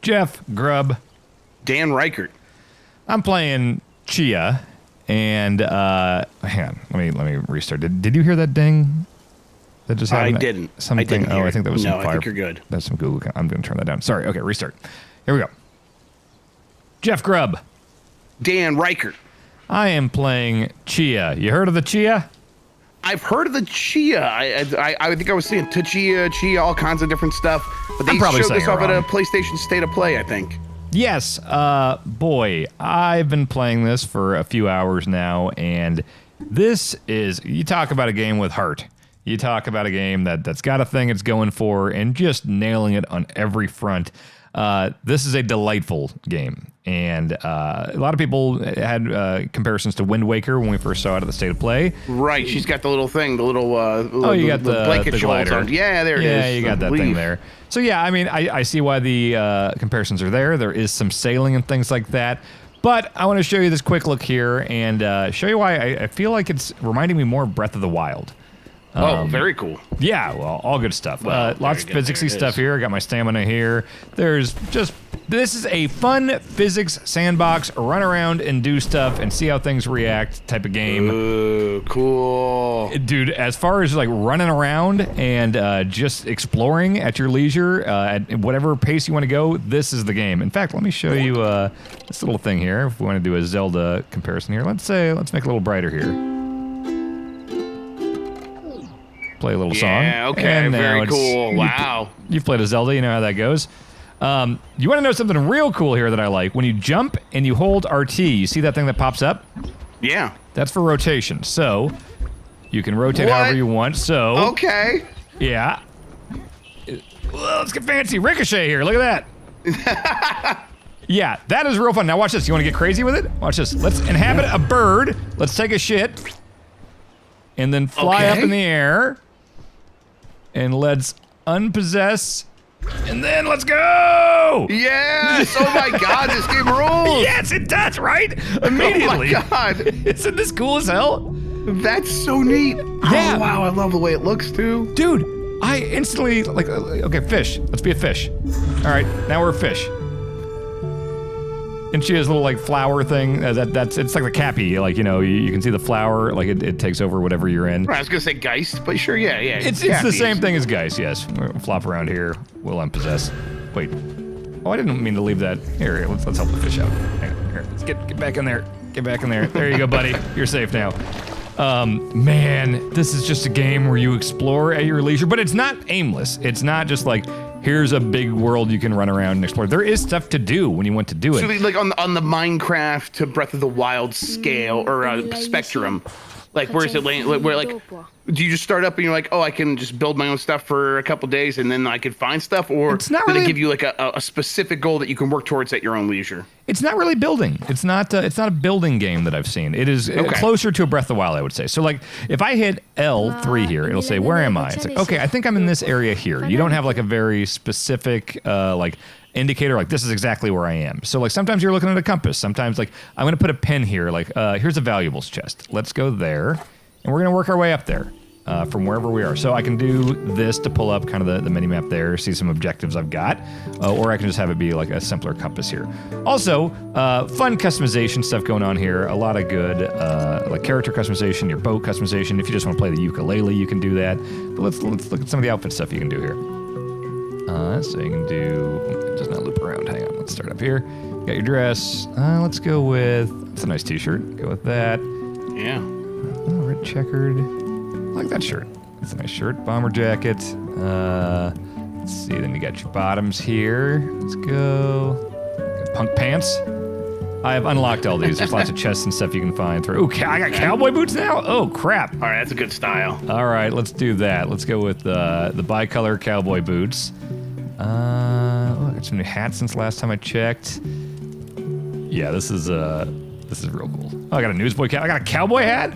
Jeff Grubb. Dan Reichert. I'm playing Tchia, and hang on, let me restart. Did you hear that ding? That just happened. I didn't. Something. I didn't hear I think that was some No, fire. I think you're good. That's some Google. I'm going to turn that down. Sorry. Okay, restart. Here we go. Jeff Grubb. Dan Reichert. I am playing Tchia. You heard of the Tchia? I've heard of the Tchia. I think I was saying Tchia, all kinds of different stuff. But they showed this off at a PlayStation State of Play, I think. Yes. Boy, I've been playing this for a few hours now, and this is, you talk about a game with heart. You talk about a game that's got a thing it's going for and just nailing it on every front. This is a delightful game. And a lot of people had comparisons to Wind Waker when we first saw it at the State of Play. Right, she's got the little thing, the little you got the blanket she holds on. Yeah, there it is. Yeah, you got that thing there. So yeah, I mean, I see why the comparisons are there. There is some sailing and things like that. But I want to show you this quick look here and show you why I feel like it's reminding me more of Breath of the Wild. Very cool. Yeah, well, all good stuff. Well, lots of physicsy stuff here. I got my stamina here. This is a fun physics sandbox, run around and do stuff and see how things react type of game. Ooh, cool. Dude, as far as like running around and just exploring at your leisure, at whatever pace you want to go, this is the game. In fact, let me show you this little thing here. If we want to do a Zelda comparison here, let's make it a little brighter here. Play a little song. Yeah, okay, very cool. Wow. You've played a Zelda, you know how that goes. You want to know something real cool here that I like? When you jump and you hold RT, you see that thing that pops up? Yeah. That's for rotation. So, you can rotate however you want. So, okay. Yeah. Well, let's get fancy. Ricochet here, look at that. Yeah, that is real fun. Now watch this. You want to get crazy with it? Watch this. Let's inhabit a bird. Let's take a shit. And then fly up in the air. And let's unpossess, and then let's go! Yes! Oh my god, this game rules! Yes, it does, right? Immediately. Oh my god! Isn't this cool as hell? That's so neat. Yeah. Oh wow, I love the way it looks too. Dude, I instantly, like, okay, fish. Let's be a fish. All right, now we're a fish. And she has a little like flower thing. It's like the Cappy, like, you know, you can see the flower, like it takes over whatever you're in. Right, I was gonna say Geist, but sure, yeah. It's the same thing as Geist, yes. We'll flop around here. We'll unpossess. Wait. Oh, I didn't mean to leave that. Here, let's help the fish out. Here, let's get back in there. Get back in there. There you go, buddy. You're safe now. Man, this is just a game where you explore at your leisure, but it's not aimless. It's not just like, here's a big world you can run around and explore. There is stuff to do when you want to do it. So like on the Minecraft to Breath of the Wild scale or spectrum, like where's it laying? Where like, do you just start up and you're like, oh, I can just build my own stuff for a couple days and then I can find stuff, or it's not do really, they give you like a specific goal that you can work towards at your own leisure? It's not really building. It's not a building game that I've seen. It is closer to a Breath of the Wild, I would say. So like, if I hit L3 here, it'll say, where am I? It's like, okay, I think I'm in this area here. You don't have like a very specific like indicator, like this is exactly where I am. So like sometimes you're looking at a compass. Sometimes like, I'm gonna put a pin here, like here's a valuables chest. Let's go there, and we're gonna work our way up there. From wherever we are. So I can do this to pull up kind of the mini map there, see some objectives I've got, or I can just have it be like a simpler compass here. Also, fun customization stuff going on here. A lot of good like character customization, your boat customization. If you just want to play the ukulele, you can do that. But let's look at some of the outfit stuff you can do here. So you can do, it does not loop around. Hang on, let's start up here. Got your dress. Let's go with, it's a nice t-shirt. Go with that. Yeah. Red checkered. I like that shirt. It's a nice shirt. Bomber jacket. Let's see, then you got your bottoms here. Let's go. Got punk pants. I have unlocked all these. There's lots of chests and stuff you can find through. Ooh, I got cowboy boots now? Oh, crap. All right, that's a good style. All right, let's do that. Let's go with the bicolor cowboy boots. I got some new hats since last time I checked. Yeah, this is real cool. Oh, I got a newsboy cap. I got a cowboy hat?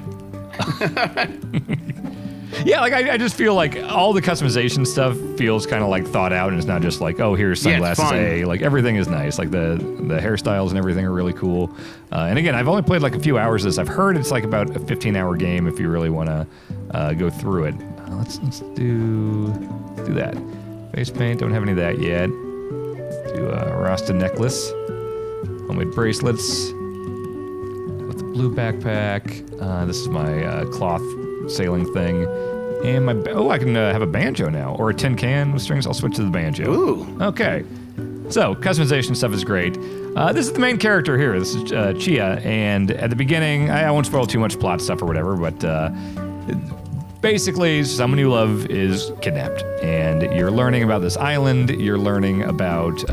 Yeah, like I just feel like all the customization stuff feels kind of like thought out, and it's not just like, oh, here's sunglasses A. Like everything is nice. Like the hairstyles and everything are really cool. And again, I've only played like a few hours of this. I've heard it's like about a 15-hour game if you really want to go through it. Let's do that. Face paint, don't have any of that yet. Let's to Rasta necklace, homemade bracelets, with the blue backpack. This is my cloth sailing thing, and I can have a banjo now, or a tin can with strings. I'll switch to the banjo. Ooh. Okay. So customization stuff is great. This is the main character here. This is Tchia, and at the beginning, I won't spoil too much plot stuff or whatever, but basically, someone you love is kidnapped, and you're learning about this island. You're learning about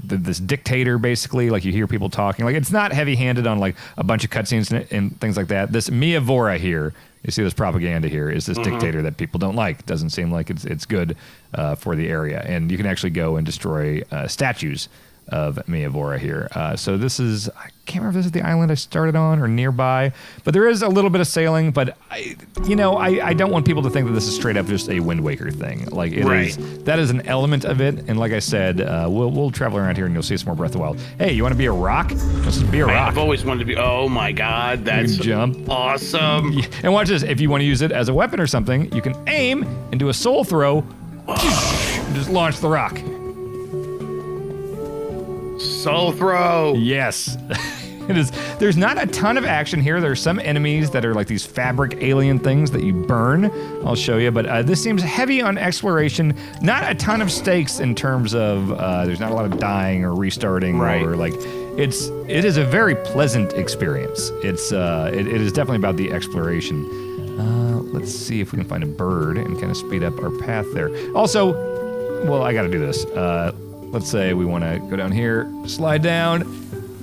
this dictator, basically. Like, you hear people talking. Like, it's not heavy-handed on like a bunch of cutscenes and things like that. This Mia Vora here, you see this propaganda here, is this dictator that people don't like. Doesn't seem like it's good for the area, and you can actually go and destroy statues of Mia Vora here. So this is, I can't remember if this is the island I started on or nearby, but there is a little bit of sailing, but I don't want people to think that this is straight up just a Wind Waker thing. Like, that is an element of it, and like I said, we'll travel around here and you'll see some more Breath of the Wild. Hey, you want to be a rock? Let's just be a rock. I've always wanted to be, oh my god, that's jump. Awesome. Yeah. And watch this, if you want to use it as a weapon or something, you can aim and do a soul throw, and just launch the rock. Soul throw. Yes. It is. There's not a ton of action here. There's some enemies that are like these fabric alien things that you burn. I'll show you, but this seems heavy on exploration. Not a ton of stakes in terms of there's not a lot of dying or restarting or like it is a very pleasant experience. It is definitely about the exploration. Let's see if we can find a bird and kind of speed up our path there. Also, well, I got to do this. Let's say we want to go down here, slide down,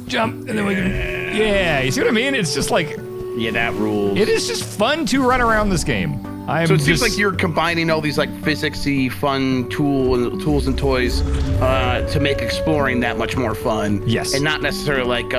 jump, and then we can... Yeah, you see what I mean? It's just like... Yeah, that rules. It is just fun to run around this game. So it seems like you're combining all these like physics-y fun tools and toys to make exploring that much more fun. Yes. And not necessarily like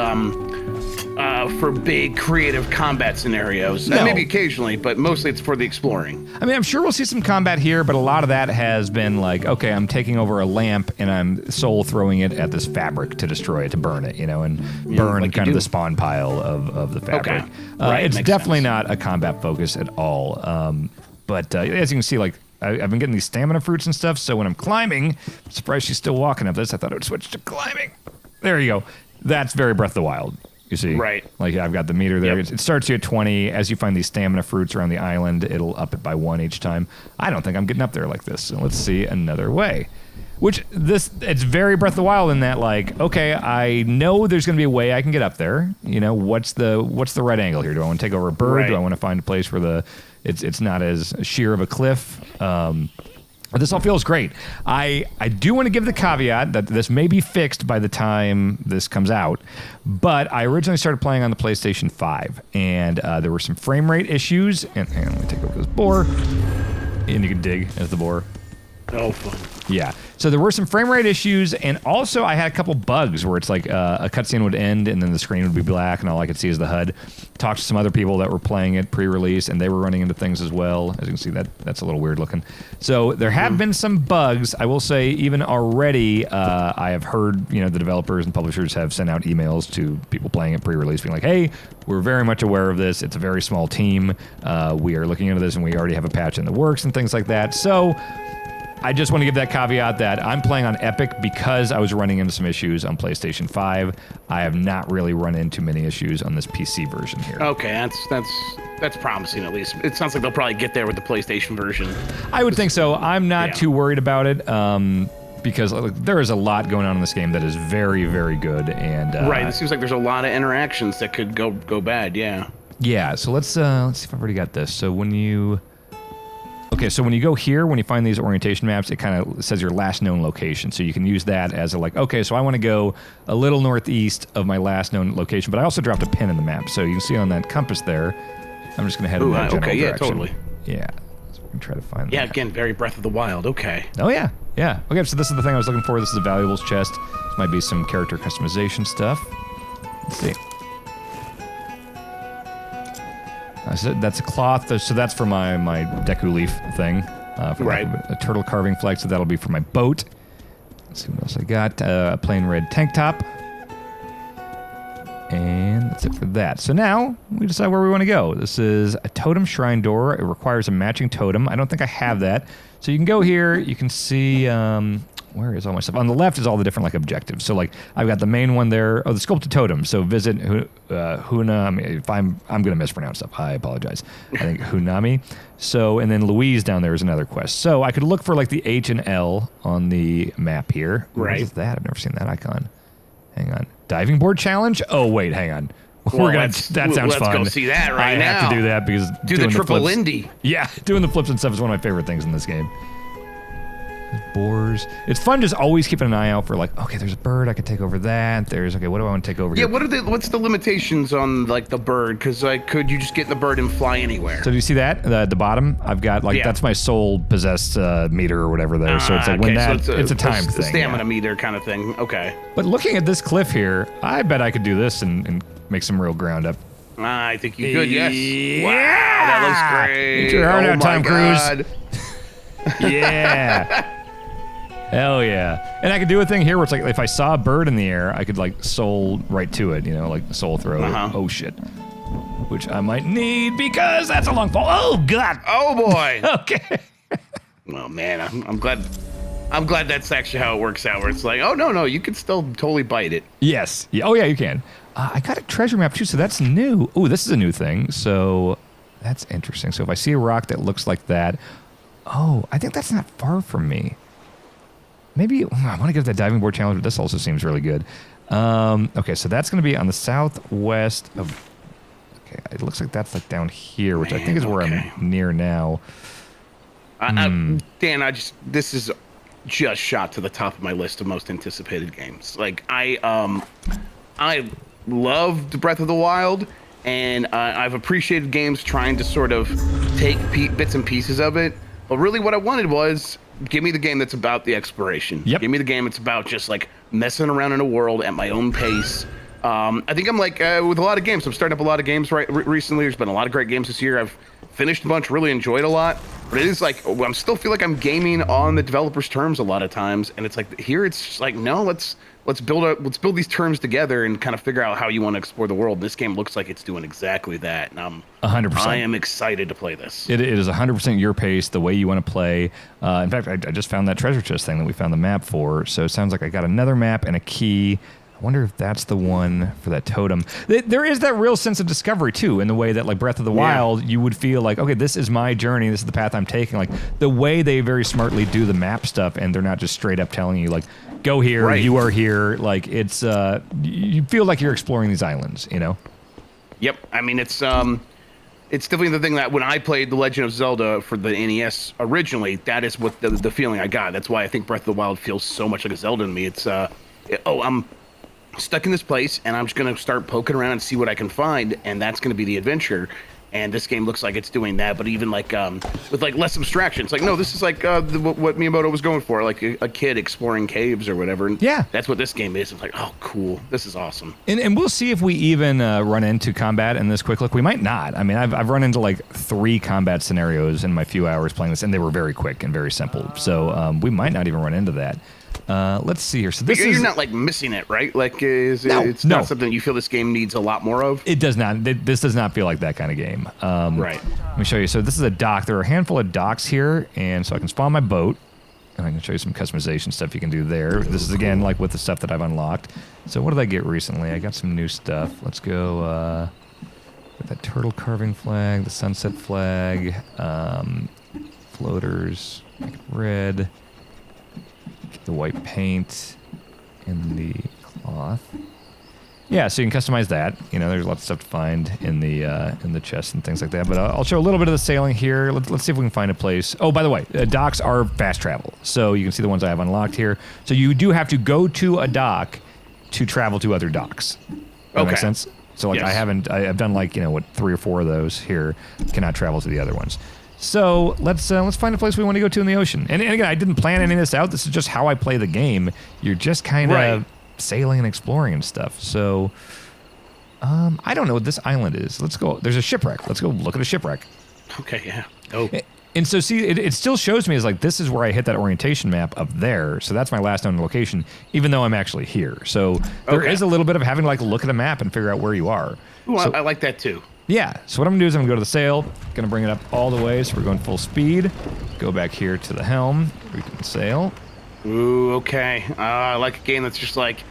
for big creative combat scenarios. No. Maybe occasionally, but mostly it's for the exploring. I mean, I'm sure we'll see some combat here, but a lot of that has been like, okay, I'm taking over a lamp and I'm soul throwing it at this fabric to destroy it, to burn it, and burn like kind of the spawn pile of the fabric. Okay. It's definitely not a combat focus at all. But as you can see, like, I've been getting these stamina fruits and stuff, so when I'm climbing, I'm surprised she's still walking up this. I thought it would switch to climbing. There you go. That's very Breath of the Wild. You see? Right. Like, I've got the meter there. Yep. It starts you at 20. As you find these stamina fruits around the island, it'll up it by 1 each time. I don't think I'm getting up there like this. So let's see another way. It's very Breath of the Wild in that, like, okay, I know there's going to be a way I can get up there. What's the right angle here? Do I want to take over a bird? Right. Do I want to find a place where it's not as sheer of a cliff? But this all feels great. I do want to give the caveat that this may be fixed by the time this comes out, but I originally started playing on the PlayStation 5, and there were some frame rate issues. And let me take over this boar, and you can dig at the boar. Oh, fun. Yeah. So there were some frame rate issues, and also I had a couple bugs where it's like a cutscene would end and then the screen would be black and all I could see is the HUD. Talked to some other people that were playing it pre-release, and they were running into things as well. As you can see, that's a little weird looking. So there have been some bugs. I will say, even already, I have heard, the developers and publishers have sent out emails to people playing it pre-release, being like, hey, we're very much aware of this. It's a very small team. We are looking into this, and we already have a patch in the works and things like that. So I just want to give that caveat that I'm playing on Epic because I was running into some issues on PlayStation 5. I have not really run into many issues on this PC version here. Okay, that's promising at least. It sounds like they'll probably get there with the PlayStation version. I would think so. I'm not too worried about it because there is a lot going on in this game that is very, very good. And right, it seems like there's a lot of interactions that could go bad. Yeah. Yeah. So let's see if I've already got this. So when you go here, when you find these orientation maps, it kind of says your last known location. So you can use that as so I want to go a little northeast of my last known location, but I also dropped a pin in the map. So you can see on that compass there, I'm just going to head in that general direction. Totally. Yeah. So we're going to try to find that. Yeah, again, very Breath of the Wild. Okay. Oh, yeah. Yeah. Okay, so this is the thing I was looking for. This is the valuables chest. This might be some character customization stuff. Let's see. So that's a cloth, so that's for my Deku Leaf thing. Right. A turtle carving flag, so that'll be for my boat. Let's see what else I got. A plain red tank top. And that's it for that. So now, we decide where we want to go. This is a totem shrine door. It requires a matching totem. I don't think I have that. So you can go here, you can see, where is all my stuff? On the left is all the different like objectives. So like I've got the main one there. Oh, the sculpted totem. So visit Hunami. If I'm gonna mispronounce stuff, I apologize. I think Hunami. So and then Louise down there is another quest. So I could look for like the H and L on the map here. Right. What is that? I've never seen that icon. Hang on. Diving board challenge. Oh wait, hang on. Well, That sounds fun. Let's go see that right now. I have to do that because do the triple flips, Lindy. Yeah, doing the flips and stuff is one of my favorite things in this game. Boars. It's fun just always keeping an eye out for like, okay, there's a bird, I could take over that. There's, okay, what do I want to take over here? Yeah, what's the limitations on like the bird? Because like, could you just get in the bird and fly anywhere? So do you see that? At the bottom, I've got like, that's my soul possessed meter or whatever there. So it's like when that, so it's a time thing. Stamina meter kind of thing. Okay. But looking at this cliff here, I bet I could do this and make some real ground up. I think you could, yes. Wow, that looks great. Get your heart out, Tom Cruise. Yeah. Hell yeah. And I could do a thing here where it's like if I saw a bird in the air, I could like soul right to it, you know, like soul throw. Oh shit. Which I might need because that's a long fall. Oh god. Oh boy. Okay. Well man, I'm glad that's actually how it works out where it's like, oh no, you can still totally bite it. Yes. Yeah. Oh yeah, you can. I got a treasure map too, so that's new. Oh, this is a new thing. So that's interesting. So if I see a rock that looks like that, oh, I think that's not far from me. Maybe I want to get that diving board challenge, but this also seems really good. Okay, so that's going to be on the southwest of. Okay, it looks like that's like down here, which I think is where I'm near now. Dan, this is just shot to the top of my list of most anticipated games. Like I loved Breath of the Wild, and I've appreciated games trying to sort of take bits and pieces of it. But really, what I wanted was. Give me the game that's about the exploration. Yep. Give me the game that's about just like messing around in a world at my own pace. I think I'm like with a lot of games. I'm starting up a lot of games recently. There's been a lot of great games this year. I've finished a bunch, really enjoyed a lot. But it is like I still feel like I'm gaming on the developers' terms a lot of times. And it's like here, it's just like no, let's build these terms together and kind of figure out how you want to explore the world. This game looks like it's doing exactly that, and I'm 100%. I am excited to play this. It is 100% your pace, the way you want to play. In fact, I just found that treasure chest thing that we found the map for. So it sounds like I got another map and a key. I wonder if that's the one for that totem. There is that real sense of discovery, too, in the way that, like, Breath of the Wild, you would feel like, okay, this is my journey, this is the path I'm taking. Like, the way they very smartly do the map stuff, and they're not just straight up telling you, like, go here, you are here. Like, it's, you feel like you're exploring these islands, you know? Yep. I mean, it's definitely the thing that when I played The Legend of Zelda for the NES originally, that is what the feeling I got. That's why I think Breath of the Wild feels so much like a Zelda to me. It's, I'm stuck in this place and I'm just going to start poking around and see what I can find, and that's going to be the adventure. And this game looks like it's doing that, but even like with like less abstractions. Like, no, this is like what Miyamoto was going for, like a kid exploring caves or whatever. And yeah, that's what this game is. It's like, oh, cool, this is awesome. And we'll see if we even run into combat in this quick look. We might not. I mean, I've run into like 3 combat scenarios in my few hours playing this, and they were very quick and very simple. So we might not even run into that. Let's see here. So this you're not like missing it, right? Like, it's not something you feel this game needs a lot more of. It does not. This does not feel like that kind of game. Right. Let me show you. So this is a dock. There are a handful of docks here, and so I can spawn my boat, and I can show you some customization stuff you can do there. This is again like with the stuff that I've unlocked. So what did I get recently? I got some new stuff. Let's go with that turtle carving flag, the sunset flag, floaters, make it red. The white paint in the cloth. Yeah, so you can customize that. You know, there's lots of stuff to find in the chest and things like that. But I'll show a little bit of the sailing here. Let's see if we can find a place. Oh, by the way, docks are fast travel. So you can see the ones I have unlocked here. So you do have to go to a dock to travel to other docks. That makes sense? So like yes. I've done like, 3 or 4 of those here. Cannot travel to the other ones. So let's find a place we want to go to in the ocean. And again, I didn't plan any of this out. This is just how I play the game. You're just kind of sailing and exploring and stuff. So I don't know what this island is. Let's go. There's a shipwreck. Let's go look at a shipwreck. Okay, yeah. Oh. And so see, it still shows me as like this is where I hit that orientation map up there. So that's my last known location, even though I'm actually here. So there is a little bit of having to like look at a map and figure out where you are. Ooh, so, I like that too. Yeah, so what I'm going to do is I'm going to go to the sail, going to bring it up all the way, so we're going full speed. Go back here to the helm, we can sail. Ooh, okay. I like a game that's just like,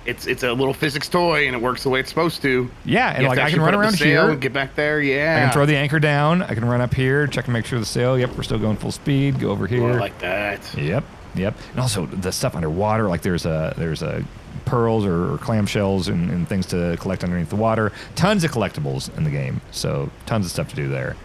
it's a little physics toy and it works the way it's supposed to. Yeah, and like I can run around here. And get back there, yeah. I can throw the anchor down. I can run up here, check and make sure the sail. Yep, we're still going full speed. Go over here. Oh, I like that. Yep. And also the stuff underwater, like there's a pearls or clamshells and things to collect underneath the water. Tons of collectibles in the game, so tons of stuff to do there.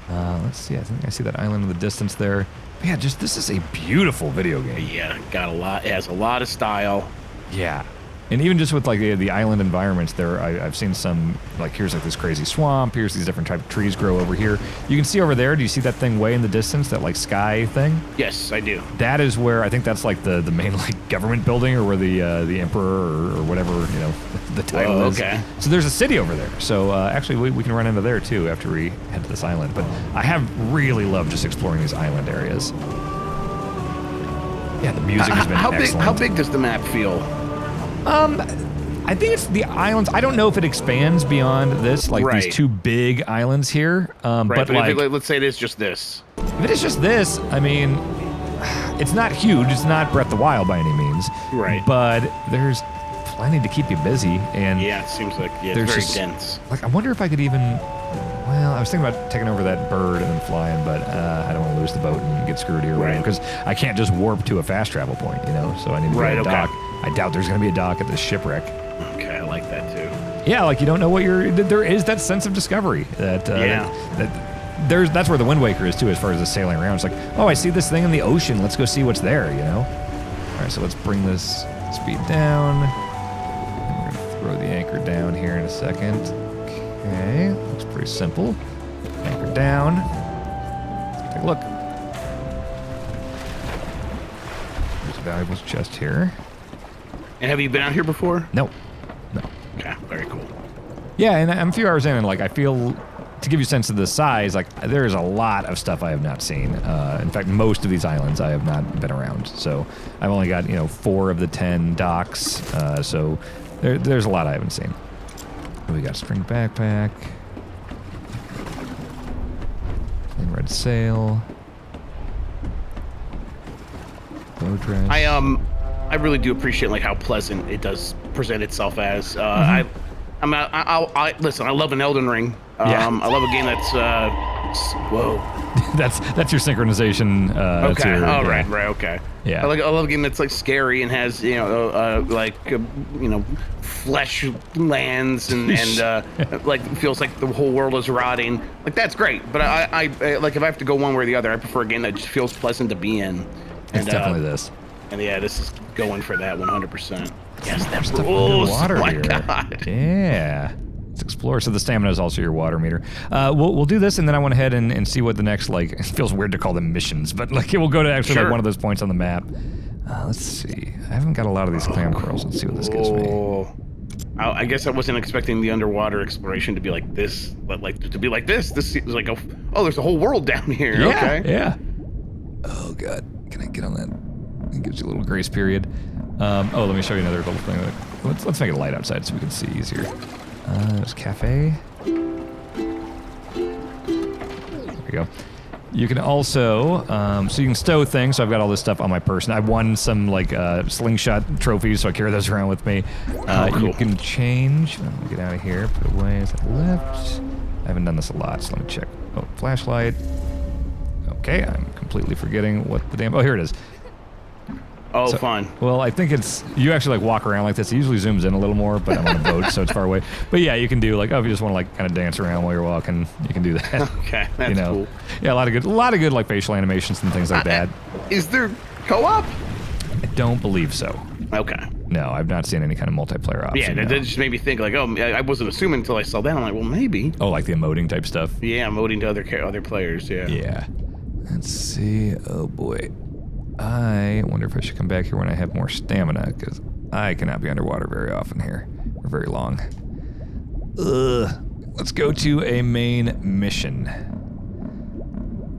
Let's see. I think I see that island in the distance there. But yeah, this is a beautiful video game. Yeah, got a lot. It has a lot of style. Yeah. And even just with like the island environments there, I've seen some, like here's like this crazy swamp, here's these different type of trees grow over here. You can see over there, do you see that thing way in the distance, that like sky thing? Yes, I do. That is where, I think that's like the main like government building, or where the emperor or whatever, the title is. Okay. So there's a city over there. So actually we can run into there too after we head to this island. But I have really loved just exploring these island areas. Yeah, the music has been excellent. How big does the map feel? I think it's the islands. I don't know if it expands beyond this, like these two big islands here. But like, let's say it is just this. If it is just this, I mean, it's not huge. It's not Breath of the Wild by any means. Right. But there's plenty to keep you busy. And yeah, it seems like it's very dense. Like, I wonder if I could even. Well, I was thinking about taking over that bird and then flying, but I don't want to lose the boat and get screwed here, right? Because I can't just warp to a fast travel point, So I need to go to a dock. I doubt there's going to be a dock at this shipwreck. Okay, I like that too. Yeah, like you don't know what there is that sense of discovery that that's where the Wind Waker is too, as far as the sailing around. It's like, oh, I see this thing in the ocean. Let's go see what's there, All right, so let's bring this speed down. And we're going to throw the anchor down here in a second. Okay, looks pretty simple. Anchor down. Let's take a look. There's a valuables chest here. And have you been out here before? No. Okay, very cool. Yeah, and I'm a few hours in, and like I feel, to give you a sense of the size, like there is a lot of stuff I have not seen. In fact, most of these islands I have not been around. So I've only got 4 of the 10 docks. So there's a lot I haven't seen. We got string backpack, and red sail, bow dress. I really do appreciate like how pleasant it does present itself as. Listen, I love an Elden Ring. I love a game that's whoa. that's your synchronization. Okay. Right. Okay. Yeah. I love a game that's like scary and has flesh lands and like feels like the whole world is rotting. Like that's great. But I like if I have to go one way or the other, I prefer a game that just feels pleasant to be in. It's definitely this. And yeah, this is going for that 100%. Yes, that rules. Oh my here. God. Yeah. Let's explore. So the stamina is also your water meter. We'll do this, and then I went ahead and see what the next, like, it feels weird to call them missions, but like we'll go to actually like one of those points on the map. Let's see. I haven't got a lot of these clam pearls. Let's see what this gives me. I guess I wasn't expecting the underwater exploration to be like this, but like to be like this. This is like, there's a whole world down here. Yeah, okay. Yeah. Oh God, can I get on that? It gives you a little grace period. Let me show you another little thing. Let's make it light outside so we can see easier. There's cafe. There we go. You can also, so you can stow things. So I've got all this stuff on my person. I won some like slingshot trophies, so I carry those around with me. Cool. You can change. Let me get out of here. Put away. Is that left? I haven't done this a lot, so let me check. Oh, flashlight. Okay, I'm completely forgetting what the damn. Oh, here it is. Oh, so, fine. Well, I think it's, you actually like walk around like this. It usually zooms in a little more, but I'm on a boat, so it's far away. But yeah, you can do like, if you just want to like kind of dance around while you're walking, you can do that. Okay, that's cool. Yeah, a lot of good like facial animations and things like that. Is there co-op? I don't believe so. Okay. No, I've not seen any kind of multiplayer option. Yeah, that just made me think like, I wasn't assuming until I saw that. I'm like, well, maybe. Oh, like the emoting type stuff? Yeah, emoting to other players, yeah. Yeah. Let's see. Oh, boy. I wonder if I should come back here when I have more stamina, because I cannot be underwater very often here, or very long. Let's go to a main mission.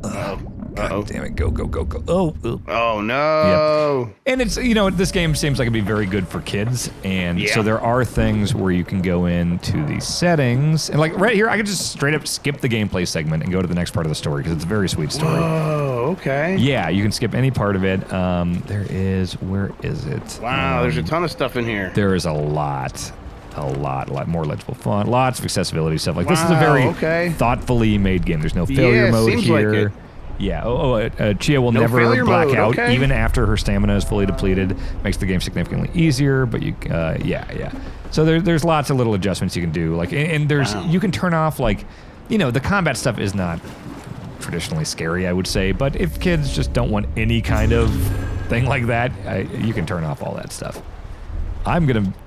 God damn it, go. Oh, no. Yep. And it's, this game seems like it'd be very good for kids, and so there are things where you can go into the settings, and like right here, I could just straight up skip the gameplay segment and go to the next part of the story, because it's a very sweet story. Oh, okay. Yeah, you can skip any part of it. Where is it? Wow, there's a ton of stuff in here. There is a lot more legible font, lots of accessibility stuff. Like, this is a very thoughtfully made game. There's no failure mode here. Like yeah. Tchia will never black out even after her stamina is fully depleted. Makes the game significantly easier. But you, yeah. So there's lots of little adjustments you can do. Like, and there's you can turn off, like, the combat stuff is not traditionally scary, I would say. But if kids just don't want any kind of thing like that, you can turn off all that stuff.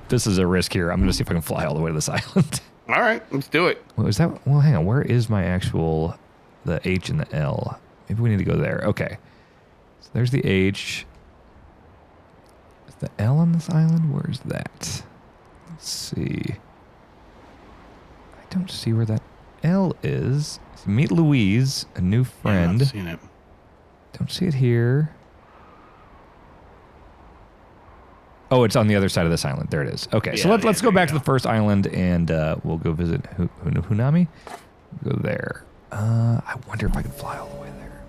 This is a risk here. I'm gonna see if I can fly all the way to this island. All right, let's do it. What was that? Well, hang on. Where is my actual, the H and the L? Maybe we need to go there. Okay. So there's the H. Is the L on this island? Where's that? Let's see. I don't see where that L is. So meet Louise, a new friend. Yeah, I've seen it. Don't see it here. Oh, it's on the other side of this island. There it is. Okay, so let's go back to the first island, and we'll go visit Hunami. Go there. I wonder if I can fly all the way there.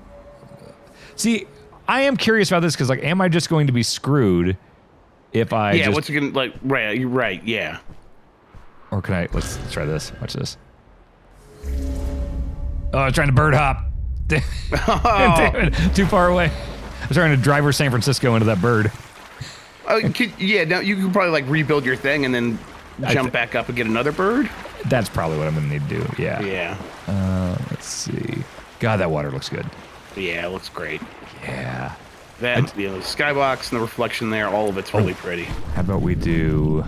See, I am curious about this because, like, am I just going to be screwed if I? Yeah. What's it gonna like? Right. You're right. Yeah. Or can I? Let's try this. Watch this. Oh, I was trying to bird hop. Damn it, too far away. I was trying to driver San Francisco into that bird. No, you can probably like rebuild your thing and then jump back up and get another bird. That's probably what I'm gonna need to do. Yeah. Yeah. Let's see. God, that water looks good. Yeah, it looks great. Yeah. That the skybox and the reflection there, all of it's really pretty. How about we do?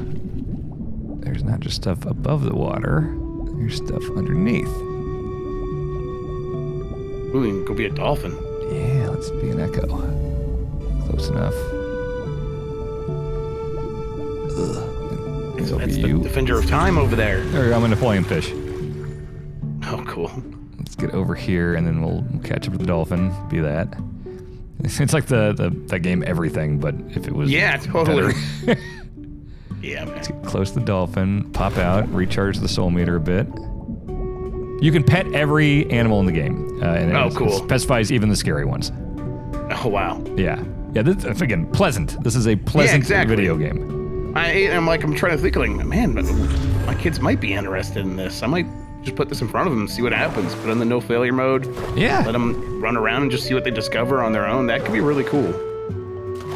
There's not just stuff above the water. There's stuff underneath. Ooh, we can go be a dolphin. Yeah, let's be an echo. Close enough. That's the Defender of Time over there. There, I'm a Napoleon fish. Oh, cool. Let's get over here, and then we'll catch up with the dolphin. Be that. It's like that game Everything, but if it was totally. Yeah, man. Let's get close to the dolphin. Pop out. Recharge the soul meter a bit. You can pet every animal in the game. And cool. It specifies even the scary ones. Oh, wow. Yeah. Yeah, this, again, pleasant. This is a pleasant video game. I'm trying to think, like, man, my kids might be interested in this. I might just put this in front of them and see what happens. Put in the no failure mode. Yeah. Let them run around and just see what they discover on their own. That could be really cool.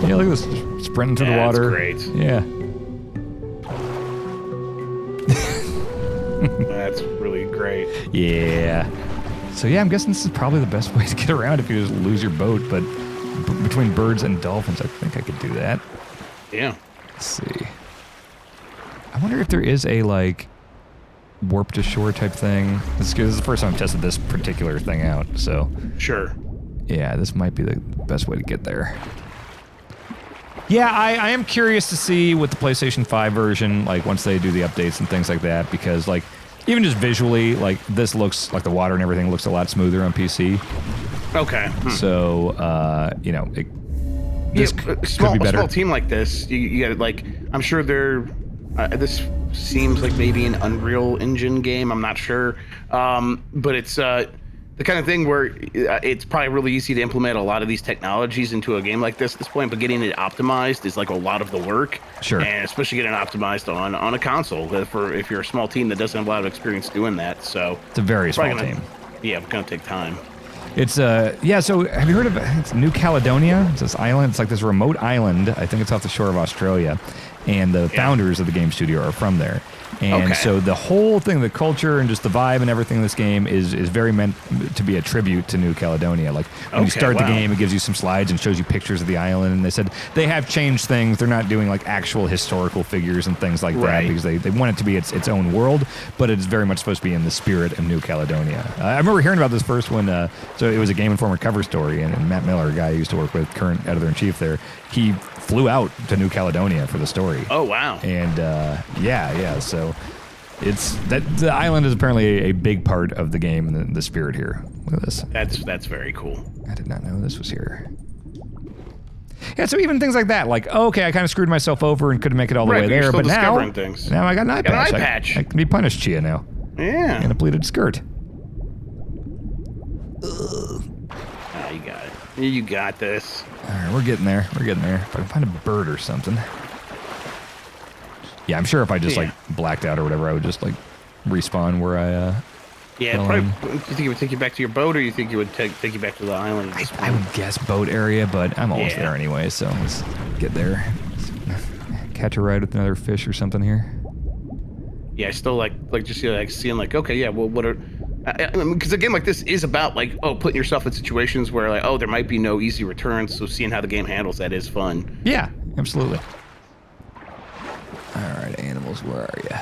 Yeah, look at this. Sprinting through the water. That's great. Yeah. That's really great. Yeah. So yeah, I'm guessing this is probably the best way to get around if you just lose your boat, but between birds and dolphins, I think I could do that. Yeah. Let's see. I wonder if there is a, like, warp to shore type thing. This is the first time I've tested this particular thing out, so. Sure. Yeah, this might be the best way to get there. Yeah, I am curious to see with the PlayStation 5 version, like, once they do the updates and things like that, because, like, even just visually, like, this looks, like, the water and everything looks a lot smoother on PC. Okay. So, this could be better. A small team like this, you got, like, I'm sure they're, this seems like maybe an Unreal Engine game, I'm not sure, but it's, the kind of thing where it's probably really easy to implement a lot of these technologies into a game like this at this point, but getting it optimized is like a lot of the work. Sure. And especially getting it optimized on a console if you're a small team that doesn't have a lot of experience doing that. So it's a very small team. Yeah, it's gonna take time. It's so have you heard of it's New Caledonia? It's this island. It's like this remote island. I think it's off the shore of Australia, and the founders of the game studio are from there. And so the whole thing, the culture and just the vibe and everything in this game is very meant to be a tribute to New Caledonia. Like when you start the game, it gives you some slides and shows you pictures of the island. And they said they have changed things. They're not doing like actual historical figures and things like that because they want it to be its own world, but it's very much supposed to be in the spirit of New Caledonia. I remember hearing about this first when, so it was a Game Informer cover story, and Matt Miller, a guy I used to work with, current editor-in-chief there, he flew out to New Caledonia for the story. Oh, wow. And so it's that the island is apparently a big part of the game and the spirit here. Look at this. That's very cool. I did not know this was here. Yeah, so even things like that, like, okay, I kind of screwed myself over and couldn't make it all the way there, but now I got an eye patch. I can be punished, Tchia, now. Yeah. And a pleated skirt. Ah, you got it. You got this. All right, we're getting there. We're getting there. If I can find a bird or something. Yeah, I'm sure if I just like blacked out or whatever, I would just like respawn where I. Yeah, probably. Do you think it would take you back to your boat, or you think it would take you back to the island? I would guess boat area, but I'm almost there anyway, so let's get there. Catch a ride with another fish or something here. Yeah, I still like just seeing like, okay, yeah, well, what are? Because a game like this is about like, putting yourself in situations where like, there might be no easy returns. So seeing how the game handles that is fun. Yeah, absolutely. All right, animals, where are you?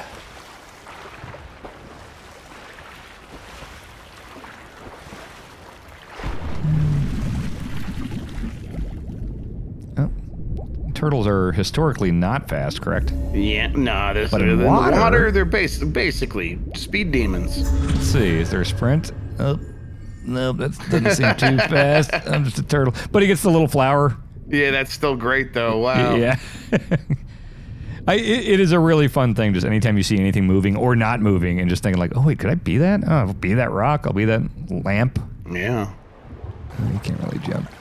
Turtles are historically not fast, correct? Yeah, no. But in the water, water, they're basically speed demons. Let's see, is there a sprint? Oh, no, that doesn't seem too fast. I'm just a turtle. But he gets the little flower. Yeah, that's still great, though. Wow. Yeah. It is a really fun thing, just anytime you see anything moving or not moving and just thinking like, oh, wait, could I be that? Oh, I'll be that rock. I'll be that lamp. Yeah. Oh, you can't really jump.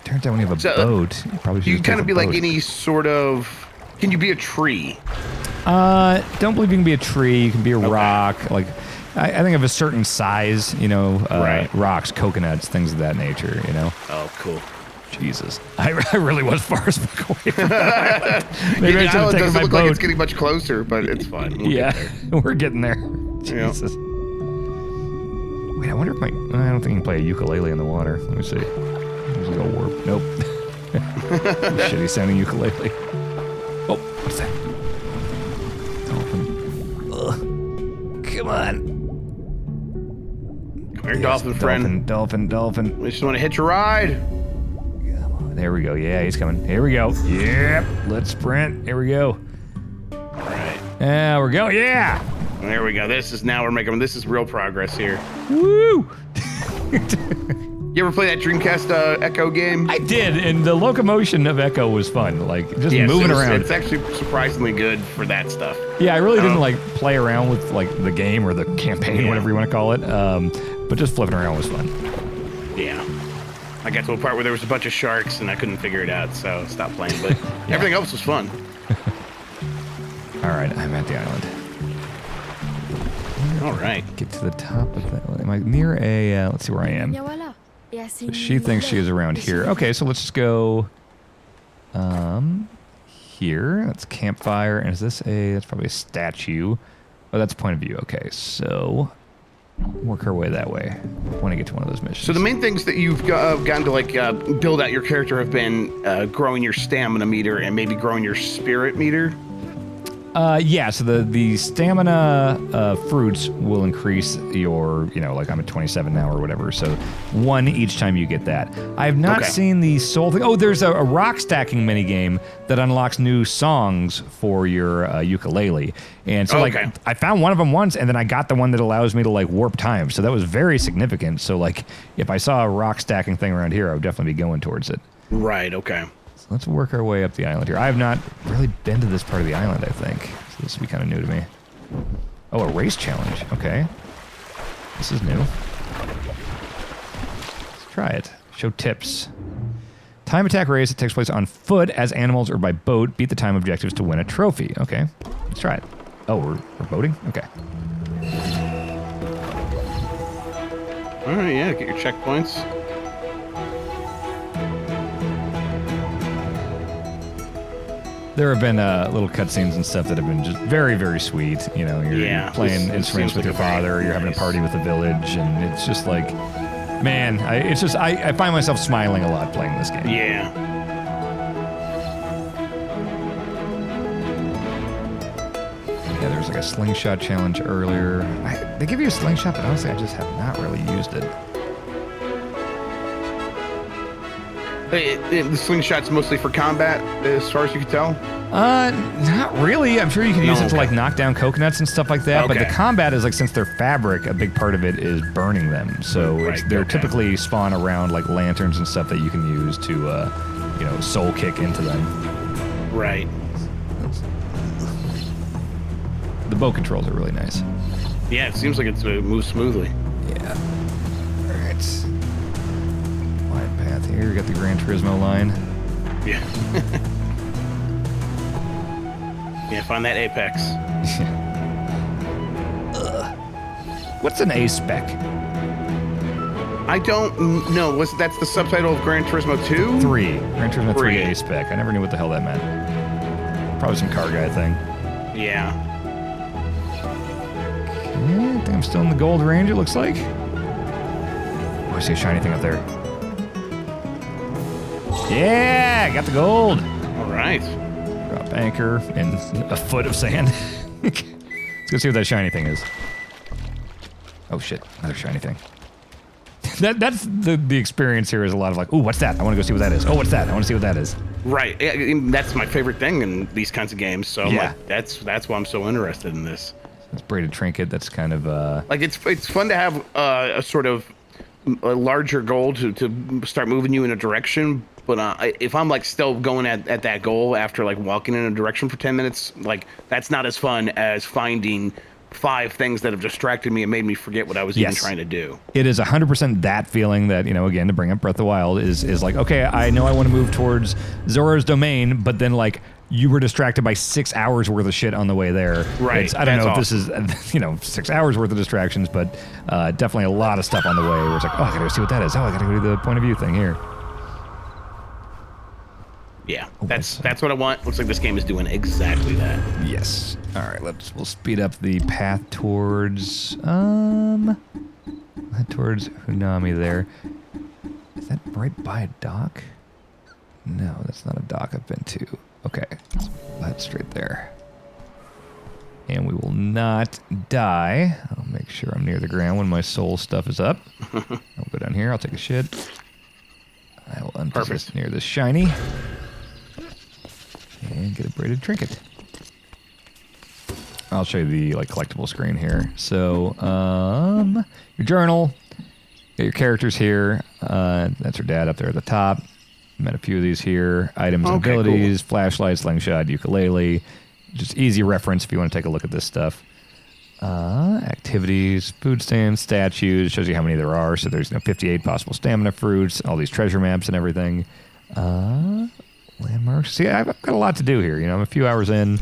Turns out when you have a boat, you probably should. You kind of be like any sort of. Can you be a tree? Don't believe you can be a tree. You can be a rock. Like, I think of a certain size. You know, rocks, coconuts, things of that nature. You know. Oh, cool. Jesus, I really was far as fuck away from that. Maybe I should have taken my boat. Like it's getting much closer, but it's fine. We're getting there. Jesus. Yeah. Wait, I wonder if I don't think you can play a ukulele in the water. Let me see. There's a little warp. Nope. Shitty sounding ukulele. Oh, what's that? Dolphin. Ugh. Come on. Come here, dolphin friend. Dolphin. We just want to hitch a ride. There we go. Yeah, he's coming. Here we go. Yep. Let's sprint. Here we go. All right. Yeah, we're going. Yeah. There we go. This is real progress here. Woo! You ever play that Dreamcast Echo game? I did, and the locomotion of Echo was fun. Like, just moving around. It's actually surprisingly good for that stuff. Yeah, I really didn't, like, play around with, like, the game or the campaign, whatever you want to call it. But just flipping around was fun. Yeah. I got to a part where there was a bunch of sharks, and I couldn't figure it out, so I stopped playing. But everything else was fun. All right, I'm at the island. All right. Get to the top of that. Am I near a... let's see where I am. So she thinks she is around here. Okay, so let's just go here. That's campfire. And is this that's probably a statue. Oh, that's point of view. Okay, so work our way that way. I want to get to one of those missions. So the main things that you've gotten to like build out your character have been growing your stamina meter and maybe growing your spirit meter. Yeah, so the stamina fruits will increase your, like I'm at 27 now or whatever, so 1 each time you get that. I have not seen the soul thing. Oh, there's a rock stacking minigame that unlocks new songs for your ukulele. And so, I found one of them once, and then I got the one that allows me to, warp time. So that was very significant. So, if I saw a rock stacking thing around here, I would definitely be going towards it. Right, okay. Let's work our way up the island here. I have not really been to this part of the island, I think. So this will be kind of new to me. Oh, a race challenge. Okay. This is new. Let's try it. Show tips. Time attack race that takes place on foot, as animals, or by boat. Beat the time objectives to win a trophy. Okay. Let's try it. Oh, we're boating? Okay. All right, yeah. Get your checkpoints. There have been little cutscenes and stuff that have been just very, very sweet. You're playing instruments with your father, you're having a party with the village, and it's just like, man, I find myself smiling a lot playing this game. Yeah. Yeah, there was a slingshot challenge earlier. They give you a slingshot, but honestly, I just have not really used it. The slingshot's mostly for combat, as far as you can tell? Not really. I'm sure you can use it to knock down coconuts and stuff like that. But the combat is since they're fabric, a big part of it is burning them. So they're typically spawn around lanterns and stuff that you can use to, soul kick into them. Right. The bow controls are really nice. Yeah, it seems like it moves smoothly. Yeah. All right. There, we got the Gran Turismo line. Yeah. Yeah, find that apex. What's an A-spec? I don't know. That's the subtitle of Gran Turismo 2? 3. Gran Turismo 3 A-spec. I never knew what the hell that meant. Probably some car guy thing. Yeah. Okay, I think I'm still in the gold range, it looks like. Oh, I see a shiny thing up there. Yeah, got the gold. All right. Drop anchor in a foot of sand. Let's go see what that shiny thing is. Oh shit, another shiny thing. That's the experience here is a lot of like, ooh, what's that? I want to go see what that is. Oh, what's that? I want to see what that is. Right. That's my favorite thing in these kinds of games. So yeah. Like, that's why I'm so interested in this. It's braided trinket. That's kind of like it's fun to have a sort of a larger goal to start moving you in a direction. But if I'm like still going at that goal after like walking in a direction for 10 minutes, like that's not as fun as finding 5 things that have distracted me and made me forget what I was even trying to do. It is 100% that feeling that, you know, again, to bring up Breath of the Wild is like, okay, I know I want to move towards Zora's domain, but then like you were distracted by 6 hours worth of shit on the way there. Right. I don't know if this is, you know, 6 hours worth of distractions, but definitely a lot of stuff on the way where it's like, oh, I gotta go see what that is. Oh, I gotta go do the point of view thing here. Yeah, that's what I want. Looks like this game is doing exactly that. Yes. All right, we'll speed up the path towards Hunami there. Is that right by a dock? No, that's not a dock I've been to. Okay, that's straight there. And we will not die. I'll make sure I'm near the ground when my soul stuff is up. I'll go down here, I'll take a shit. I will unpossess near this shiny. And get a braided trinket. I'll show you the like collectible screen here. So, your journal, got your characters here. That's her dad up there at the top. Met a few of these here. Items and abilities, cool. Flashlight, slingshot, ukulele. Just easy reference if you want to take a look at this stuff. Activities, food stands, statues. Shows you how many there are. So there's 58 possible stamina fruits. All these treasure maps and everything. Landmarks. See, I've got a lot to do here. You know, I'm a few hours in.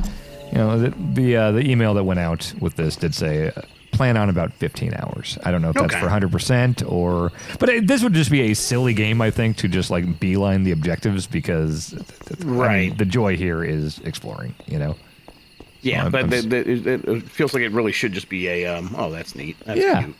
You know, the email that went out with this did say plan on about 15 hours. I don't know if that's for 100% or, but this would just be a silly game, I think, to just like beeline the objectives because I mean, the joy here is exploring. You know. Yeah, but it feels like it really should just be a oh, that's neat. That's cute.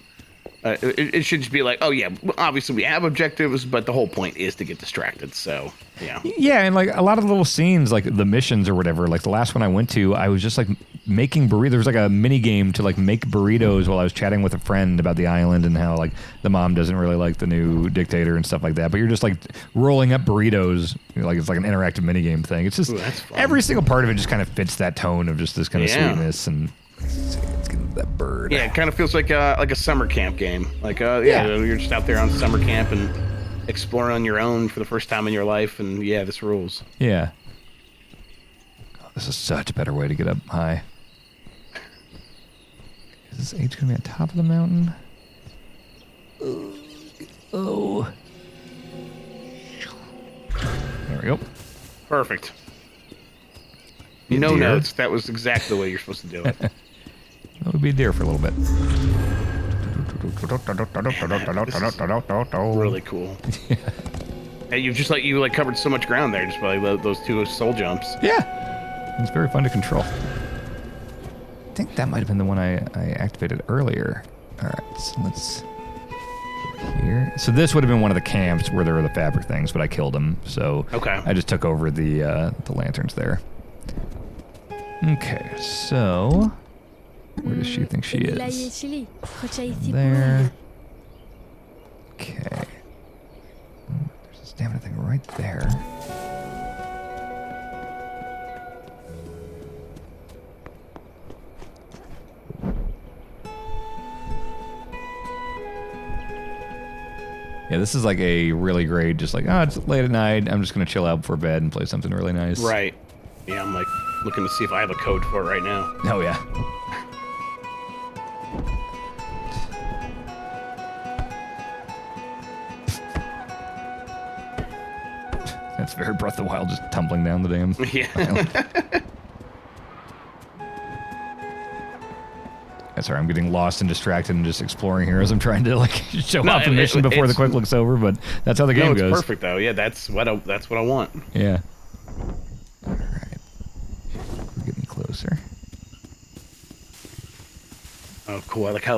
It should just be like, oh yeah, obviously we have objectives, but the whole point is to get distracted. So yeah, yeah, and like a lot of the little scenes, like the missions or whatever. Like the last one I went to, I was just like making burritos. There was like a mini game to like make burritos while I was chatting with a friend about the island and how like the mom doesn't really like the new dictator and stuff like that. But you're just like rolling up burritos, like it's like an interactive mini game thing. It's just every single part of it just kind of fits that tone of just this kind of sweetness and. Let's get that bird. Yeah, it kind of feels like a summer camp game. Like, you're just out there on summer camp and exploring on your own for the first time in your life, and yeah, this rules. Yeah. Oh, this is such a better way to get up high. Is this H going to be on top of the mountain? Oh. There we go. Perfect. No notes. That was exactly the way you're supposed to do it. That would be a deer for a little bit. Really cool. Yeah. And you covered so much ground there just by those 2 soul jumps. Yeah. It's very fun to control. I think that might have been the one I activated earlier. All right, so let's here. So this would have been one of the camps where there were the fabric things, but I killed them. So I just took over the lanterns there. Okay, so where does she think she is? There. Okay. There's a stamina thing right there. Yeah, this is like a really great, just like, oh, it's late at night. I'm just going to chill out before bed and play something really nice. Right. Yeah, I'm like looking to see if I have a code for it right now. Oh, yeah. That's very Breath of the Wild, just tumbling down the damn. Yeah. Sorry, I'm getting lost and distracted and just exploring here as I'm trying to like show off a mission before the quick look's over. But that's how the game goes. It's perfect though. Yeah, that's what I want. Yeah. All right. We're getting closer. Oh, cool. I like how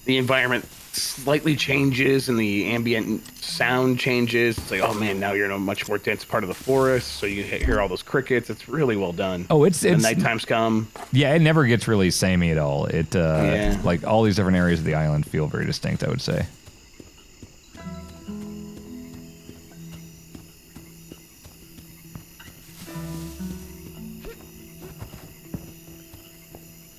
the environment slightly changes and the ambient sound changes. It's like, oh man, now you're in a much more dense part of the forest, so you hear all those crickets. It's really well done. Oh, it's the nighttime's come. Yeah, it never gets really samey at all. It like all these different areas of the island feel very distinct, I would say.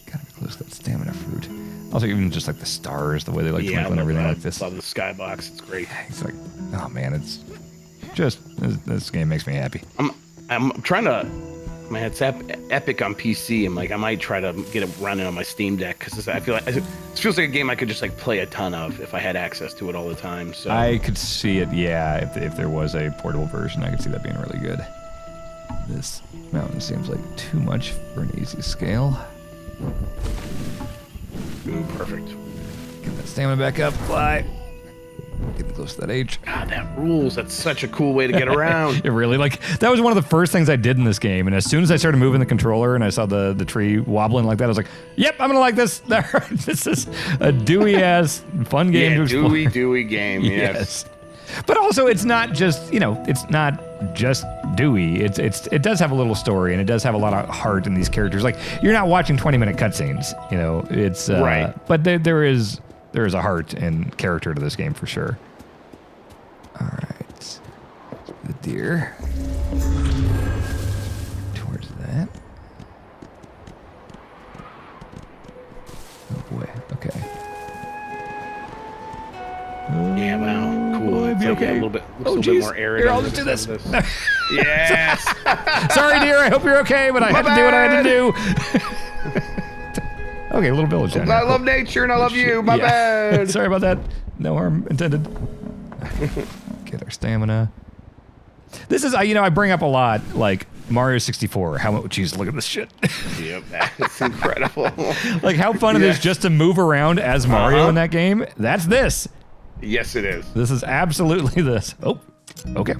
Gotta be close to that stamina fruit. Also, even just like the stars, the way they like twinkle and everything like this. I love the skybox. It's great. It's like, oh man, it's just this game makes me happy. I'm trying to. Man, it's epic on PC. I'm like, I might try to get it running on my Steam Deck because I feel like it feels like a game I could just like play a ton of if I had access to it all the time. So I could see it. Yeah, if there was a portable version, I could see that being really good. This mountain seems like too much for an easy scale. Ooh, perfect. Get that stamina back up. Fly. Getting close to that H. God, that rules. That's such a cool way to get around. It really, like, that was one of the first things I did in this game. And as soon as I started moving the controller and I saw the tree wobbling like that, I was like, yep, I'm going to like this. This is a dewy-ass fun game to explore. Dewy game, yes. But also, it's not just, it's not just dewy. It does have a little story, and it does have a lot of heart in these characters. Like, you're not watching 20-minute cutscenes, it's... right. But there is a heart and character to this game for sure. All right. The deer. Towards that. Oh boy. Okay. Yeah, wow. Cool. It'd be okay. A little bit more arid. Here, I'll just do this. Yes. Sorry, dear. I hope you're okay, but I had to do what I had to do. Okay, a little village down here. I love nature and I love you. My bad. Sorry about that. No harm intended. Get our stamina. This is, I bring up a lot, like Mario 64. Jeez, look at this shit. Yep, that's incredible. Like how fun it is just to move around as Mario in that game. That's this. Yes, it is. This is absolutely this. Oh, okay.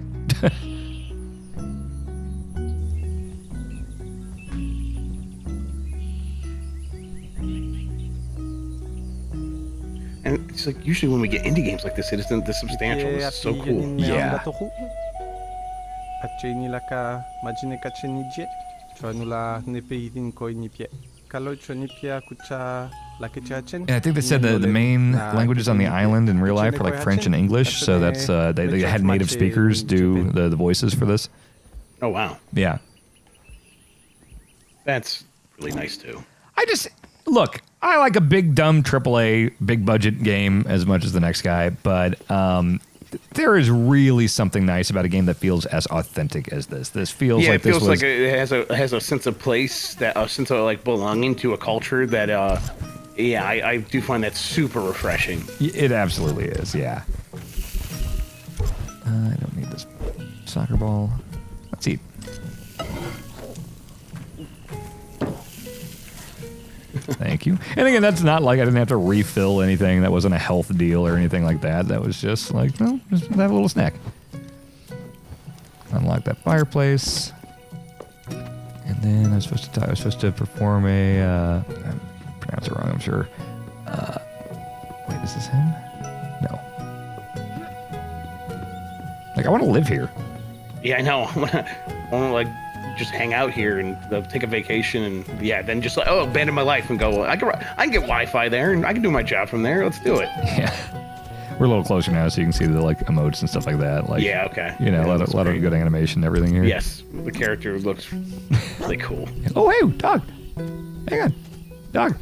And it's like usually when we get indie games like this, it isn't this substantial. It's so cool. Yeah. And I think they said the main languages on the island in real life are like French and English, so that's they had native speakers do the voices for this. Oh wow. Yeah. That's really nice too. Look, I like a big dumb AAA big budget game as much as the next guy, but there is really something nice about a game that feels as authentic as this. This feels like this was... like it has a sense of place, a sense of like belonging to a culture that I do find that super refreshing. It absolutely is, yeah. I don't need this soccer ball. Let's eat. Thank you. And again, that's not like I didn't have to refill anything. That wasn't a health deal or anything like that. That was just like, no, just have a little snack. Unlock that fireplace. And then I was supposed to perform a, I pronounced it wrong, I'm sure. Wait, is this him? No. Like, I want to live here. Yeah, I know. I want to like just hang out here and take a vacation and then just like abandon my life and go. I can get Wi-Fi there and I can do my job from there. Let's do it. Yeah, we're a little closer now, so you can see the like emotes and stuff like that. Like okay. A lot of good animation and everything here. Yes, the character looks really cool. Oh hey, dog! Hang on, dog.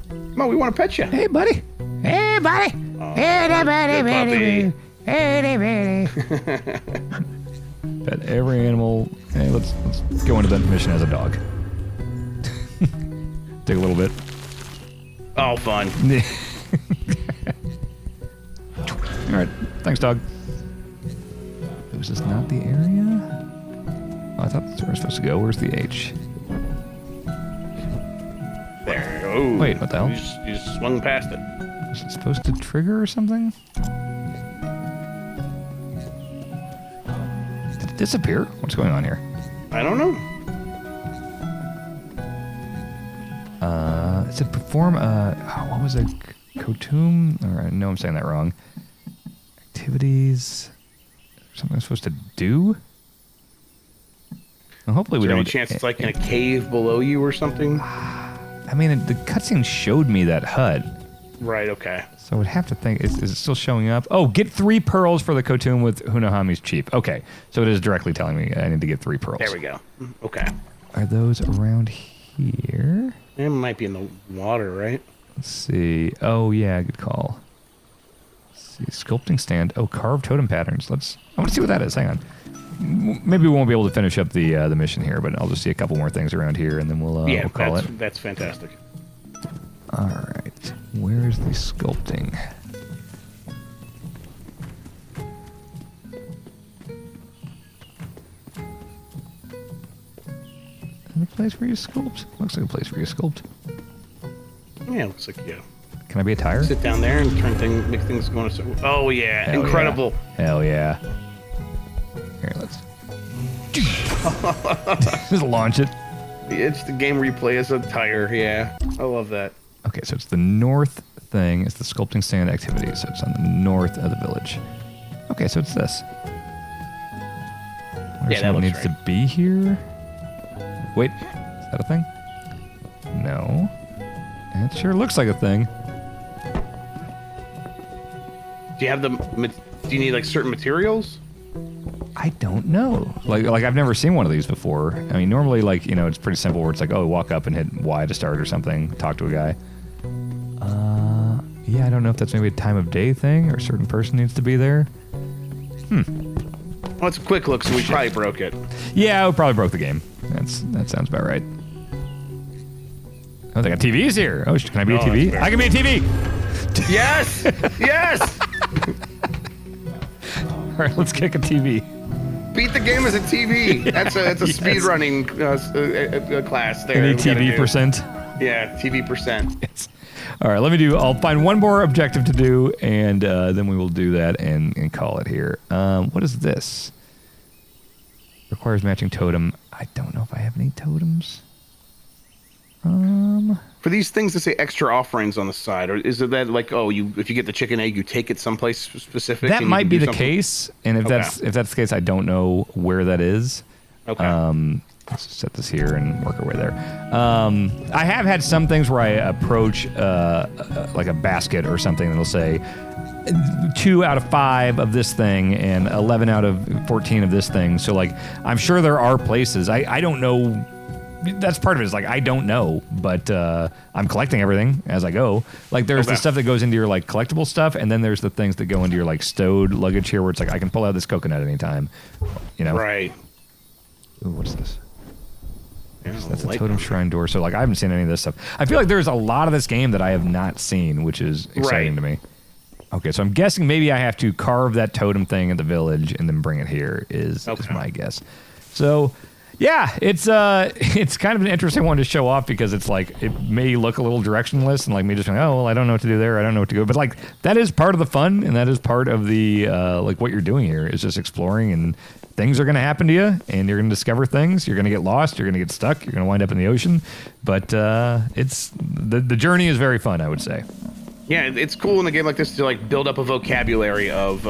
Come on, we want to pet you. Hey buddy. Hey buddy. Oh, hey buddy. Hey buddy. Pet every animal. Hey, let's go into that mission as a dog. Take a little bit. Oh, fun. All right, thanks, dog. is this not the area? Oh, I thought that's where I was supposed to go. Where's the H? There. Oh. Wait, what the hell? You just swung past it. Is it supposed to trigger or something? Did it disappear? What's going on here? I don't know. It said perform what was it? Kotum? Or I know I'm saying that wrong. Activities. Something I'm supposed to do? Well, hopefully we don't. Any chance it's like in a cave below you or something? I mean, the cutscene showed me that HUD. Right, okay. So I would have to think, is it still showing up? Oh, get 3 pearls for the Kotum with Hunahami's Chief. Okay, so it is directly telling me I need to get 3 pearls. There we go. Okay. Are those around here? It might be in the water, right? Let's see. Oh, yeah, good call. Let's see, sculpting stand. Oh, carved totem patterns. I want to see what that is. Hang on. Maybe we won't be able to finish up the mission here, but I'll just see a couple more things around here, and then we'll call it. That's fantastic. All right. Where's the sculpting? A place where you sculpt? Looks like a place where you sculpt. Yeah, looks like yeah. Can I be a tire? Sit down there and make things go on a. Oh yeah, Hell incredible! Yeah. Hell yeah! Here, let's just launch it. It's the game replay as a tire. Yeah, I love that. Okay, so it's the north thing. It's the sculpting stand activity. So it's on the north of the village. Okay, so it's this. Yeah, that looks needs right. to be here. Wait, is that a thing? No. It sure looks like a thing. Do you have do you need like certain materials? I don't know. Like I've never seen one of these before. I mean, normally it's pretty simple where it's like, oh, walk up and hit Y to start or something, talk to a guy. Yeah, I don't know if that's maybe a time of day thing or a certain person needs to be there. Well, it's a quick look, so we probably broke it. Yeah, we probably broke the game. That sounds about right. Oh, they got TVs here. Oh, can I be a TV? I can be a TV. Yes, yes. All right, let's kick a TV. Beat the game as a TV. That's a speed running class there. Any TV percent? Yeah, TV percent. Yes. All right, I'll find one more objective to do, and then we will do that and call it here. What is this? Requires matching totem. I don't know if I have any totems. For these things that say extra offerings on the side, or is it that like, if you get the chicken egg, you take it someplace specific? That might be the case, and if that's the case, I don't know where that is. Okay. Let's set this here and work our way there. I have had some things where I approach like a basket or something that'll say 2 out of 5 of this thing and 11 out of 14 of this thing. So like, I'm sure there are places. I don't know. That's part of it. Is like I don't know, but I'm collecting everything as I go. Like there's the stuff that goes into your like collectible stuff, and then there's the things that go into your like stowed luggage here, where it's like I can pull out this coconut anytime. You know. Right. Ooh, what's this? Yeah, That's a totem shrine door. So like I haven't seen any of this stuff. I feel like there's a lot of this game that I have not seen, which is exciting to me. Okay, so I'm guessing maybe I have to carve that totem thing at the village and then bring it here. Is my guess. So. Yeah, it's kind of an interesting one to show off because it's like it may look a little directionless and like me just going, oh well, I don't know what to do there, I don't know what to go, but like that is part of the fun and that is part of the like what you're doing here is just exploring, and things are going to happen to you and you're going to discover things, you're going to get lost, you're going to get stuck, you're going to wind up in the ocean, but it's the journey is very fun, I would say. Yeah, it's cool in a game like this to like build up a vocabulary of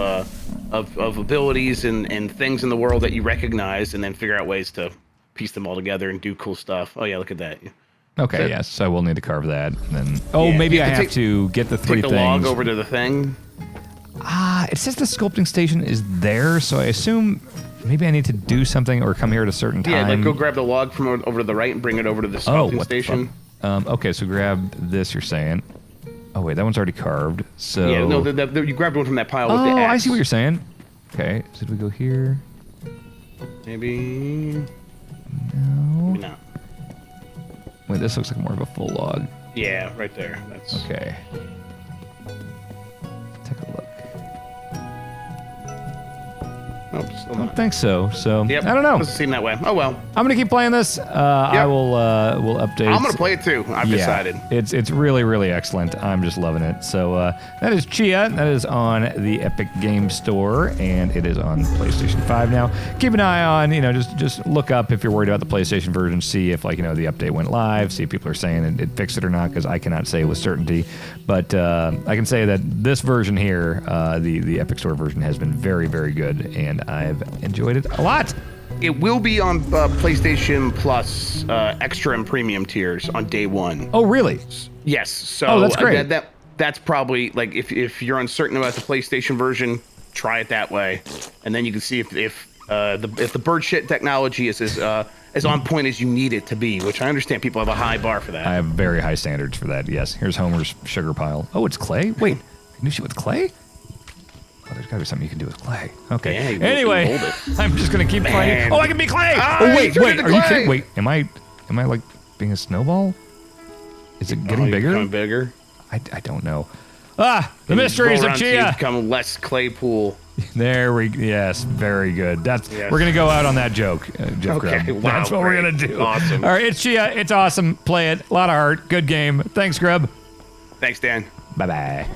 abilities and things in the world that you recognize, and then figure out ways to piece them all together and do cool stuff. Oh yeah, look at that. Okay, yes, so we'll need to carve that. And then maybe I have to get the 3 things. Take the things. log over to the thing. It says the sculpting station is there, so I assume maybe I need to do something or come here at a certain time. Yeah, like go grab the log from over to the right and bring it over to the sculpting station. Okay, so grab this, you're saying. Oh, wait, that one's already carved, so... Yeah, no, you grabbed one from that pile with the axe. Oh, I see what you're saying. Okay, so did we go here? Maybe... No. Maybe not. Wait, this looks like more of a full log. Yeah, right there. That's... Okay. Take a look. Oh, still I don't not. think so. So Yep. I don't know. Doesn't seem that way. Oh well. I'm gonna keep playing this. I will will update. I'm gonna play it too. I've decided. It's really, really excellent. I'm just loving it. So that is Tchia. That is on the Epic Game Store, and it is on PlayStation 5 now. Keep an eye on, just look up if you're worried about the PlayStation version, see if the update went live, see if people are saying it fixed it or not, because I cannot say with certainty. But I can say that this version here, the Epic Store version, has been very, very good, and I've enjoyed it a lot. It will be on PlayStation Plus extra and premium tiers on day one. Oh, really? Yes. So that's great. That's probably like if you're uncertain about the PlayStation version, try it that way, and then you can see if the bird shit technology is as on point as you need it to be. Which I understand people have a high bar for that. I have very high standards for that. Yes. Here's Homer's sugar pile. Oh, it's clay. Wait, can you do shit with clay? Oh, there's gotta be something you can do with clay. Okay. Yeah, anyway, I'm just gonna keep playing. Oh, I can be clay. Ah, oh, wait. you Are turned you into kidding? clay. Wait, am I like being a snowball? Is it getting bigger? Becoming bigger. I don't know. The mysteries of Tchia. Become less Claypool. Yes, very good. We're gonna go out on that joke, Jeff Okay, Grubb. wow, That's what we're great. gonna do. Awesome. All right, it's Tchia. It's awesome. Play it. A lot of heart. Good game. Thanks, Grubb. Thanks, Dan. Bye bye.